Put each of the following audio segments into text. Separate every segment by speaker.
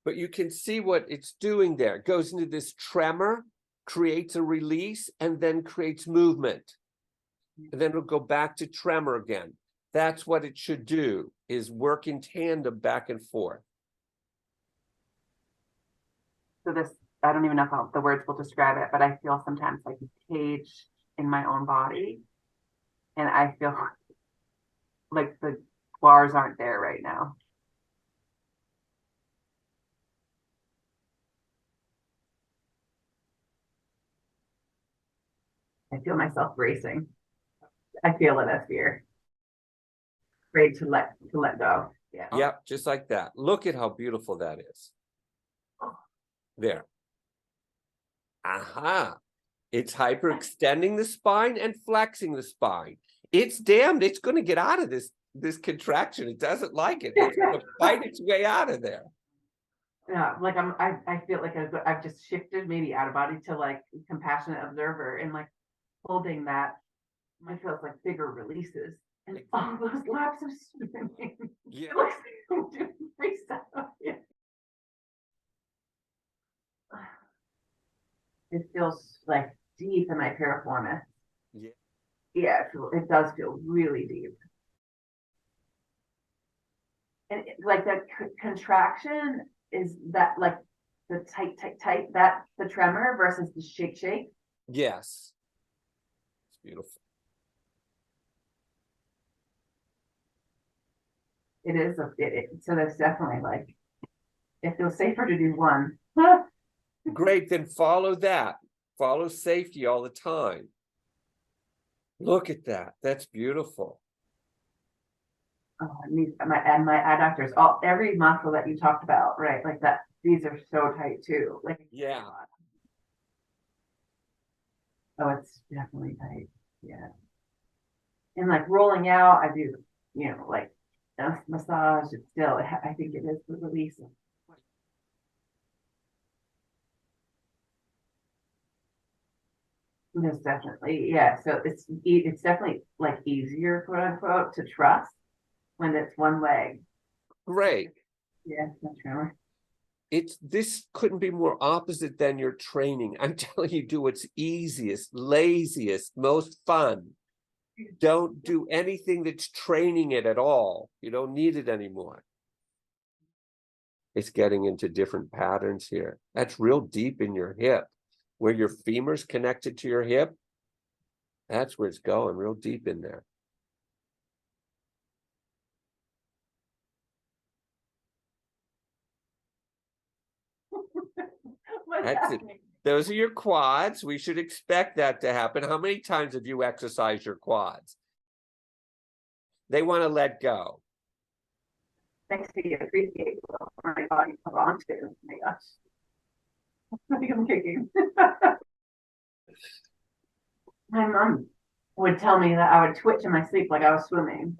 Speaker 1: but you can see what it's doing there. It goes into this tremor, creates a release, and then creates movement. And then it'll go back to tremor again. That's what it should do, is work in tandem back and forth.
Speaker 2: So this, I don't even know how the words will describe it, but I feel sometimes like a cage in my own body. And I feel like the bars aren't there right now. I feel myself racing. I feel it as fear. Afraid to let go. Yeah.
Speaker 1: Yep, just like that. Look at how beautiful that is. There. Aha. It's hyperextending the spine and flexing the spine. It's damned. It's going to get out of this contraction. It doesn't like it. It's going to fight its way out of there.
Speaker 2: Yeah, like I feel like I've just shifted maybe out of body to like compassionate observer, and like holding that, I feel like bigger releases and all those laps of swimming.
Speaker 1: Yeah.
Speaker 2: It looks like I'm doing freestyle. Yeah. It feels like deep in my piriformis.
Speaker 1: Yeah.
Speaker 2: Yeah, it does feel really deep. And like that contraction, is that like the tight, that the tremor versus the shake?
Speaker 1: Yes. It's beautiful.
Speaker 2: It is. So there's definitely like, it feels safer to do one.
Speaker 1: Great, then follow that. Follow safety all the time. Look at that. That's beautiful.
Speaker 2: Oh, my adductors, every muscle that you talked about, right? Like that, these are so tight too. Like,
Speaker 1: Yeah.
Speaker 2: oh, it's definitely tight. Yeah. And like rolling out, I do, like massage. It's still, I think it is the release of. There's definitely, yeah. So it's definitely like easier, quote unquote, to trust when it's one leg.
Speaker 1: Great.
Speaker 2: Yeah, that's true.
Speaker 1: This couldn't be more opposite than your training. I'm telling you, do what's easiest, laziest, most fun. Don't do anything that's training it at all. You don't need it anymore. It's getting into different patterns here. That's real deep in your hip, where your femur's connected to your hip. That's where it's going, real deep in there. That's it. Those are your quads. We should expect that to happen. How many times have you exercised your quads? They want to let go.
Speaker 2: Thanks to you, appreciate my body hold on to. Oh my gosh. I think I'm kicking. My mom would tell me that I would twitch in my sleep like I was swimming.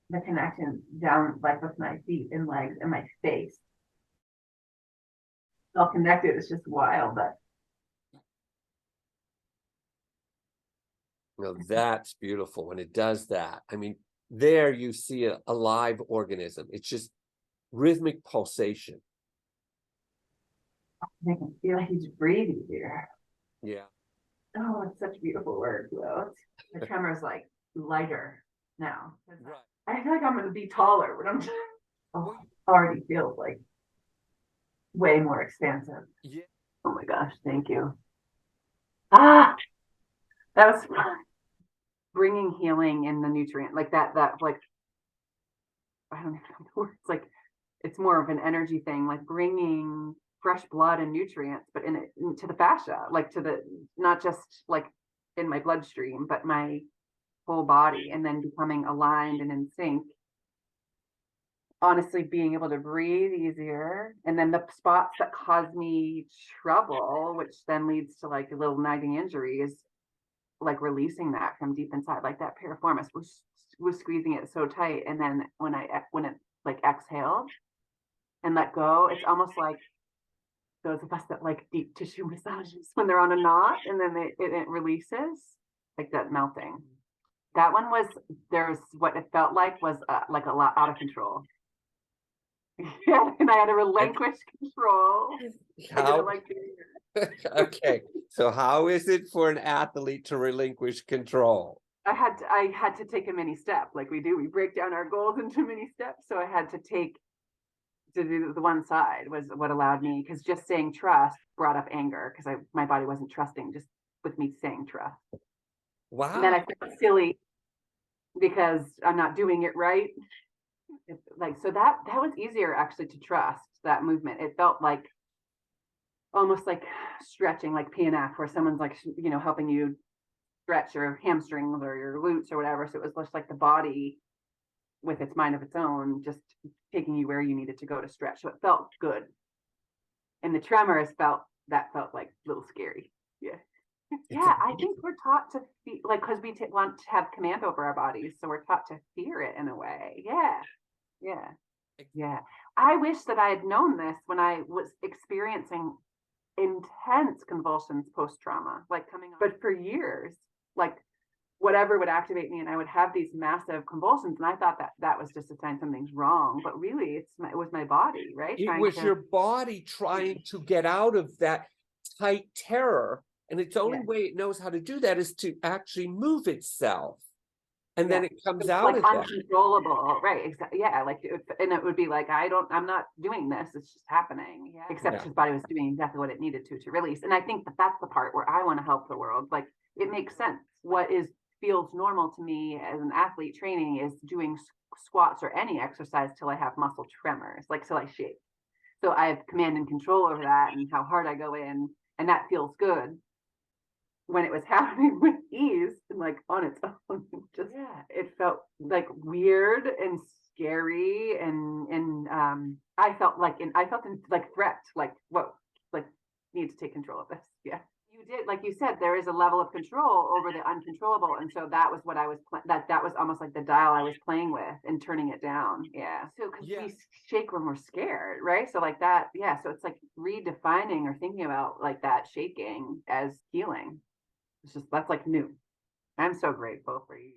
Speaker 2: The connection down like with my feet and legs and my face. All connected. It's just wild, but
Speaker 1: That's beautiful when it does that. I mean, there you see a live organism. It's just rhythmic pulsation.
Speaker 2: I can feel like he's breathing here.
Speaker 1: Yeah.
Speaker 2: Oh, it's such a beautiful word, though. The tremor is like lighter now.
Speaker 1: Right.
Speaker 2: I feel like I'm going to be taller, but already feels like way more expansive.
Speaker 1: Yeah.
Speaker 2: Oh my gosh, thank you. That was fun. Bringing healing in the nutrient, like that like, I don't know the words, like it's more of an energy thing, like bringing fresh blood and nutrients, but into the fascia, like to the, not just like in my bloodstream, but my whole body, and then becoming aligned and in sync. Honestly, being able to breathe easier, and then the spots that cause me trouble, which then leads to like a little nagging injuries, like releasing that from deep inside, like that piriformis was squeezing it so tight, and then when it like exhaled and let go, it's almost like those of us that like deep tissue massages when they're on a knot and then it releases, like that melting. That one was, there's what it felt like was like a lot out of control. Yeah, and I had to relinquish control. I didn't
Speaker 1: How,
Speaker 2: like doing
Speaker 1: okay, so how is it for an athlete to relinquish control?
Speaker 2: I had to take a mini step like we do. We break down our goals into mini steps. So I had to do the one side was what allowed me, because just saying trust brought up anger because my body wasn't trusting just with me saying trust. And then
Speaker 1: Wow.
Speaker 2: I felt silly because I'm not doing it right. Like, so that was easier actually to trust that movement. It felt like almost like stretching, like PNF, where someone's like, helping you stretch your hamstrings or your glutes or whatever. So it was just like the body with its mind of its own, just taking you where you needed to go to stretch. So it felt good. And the tremors felt like a little scary. Yeah.
Speaker 1: It's
Speaker 2: Yeah, I
Speaker 1: amazing.
Speaker 2: think we're taught to feel like, because we want to have command over our bodies. So we're taught to fear it in a way. Yeah. Yeah. Yeah. I wish that I had known this when I was experiencing intense convulsions post trauma, like coming on, but for years, like whatever would activate me, and I would have these massive convulsions, and I thought that was just a sign something's wrong, but really it was my body, right?
Speaker 1: It
Speaker 2: Trying
Speaker 1: was
Speaker 2: to,
Speaker 1: your body trying to get out of that tight terror. And its only
Speaker 2: yeah,
Speaker 1: way it knows how to do that is to actually move itself. And then
Speaker 2: yeah.
Speaker 1: it comes
Speaker 2: It's
Speaker 1: out
Speaker 2: like
Speaker 1: of that.
Speaker 2: uncontrollable, right? Exactly. Yeah, like and it would be like, I'm not doing this. It's just happening. Yeah. Except
Speaker 1: Yeah.
Speaker 2: his body was doing exactly what it needed to release. And I think that's the part where I want to help the world. Like, it makes sense. What feels normal to me as an athlete training is doing squats or any exercise till I have muscle tremors, like till I shake. So I have command and control over that and how hard I go in, and that feels good. When it was happening with ease and like on its own, just, yeah, it felt like weird and scary, and I felt in like threat, like, what, like, need to take control of this. Yeah, you did, like you said, there is a level of control over the uncontrollable, and so that was what I was that was almost like the dial I was playing with and turning it down. Yeah, so because
Speaker 1: Yeah.
Speaker 2: we shake when we're scared, right? So like that, yeah, so it's like redefining or thinking about like that shaking as healing. It's just, that's like new. I'm so grateful for you.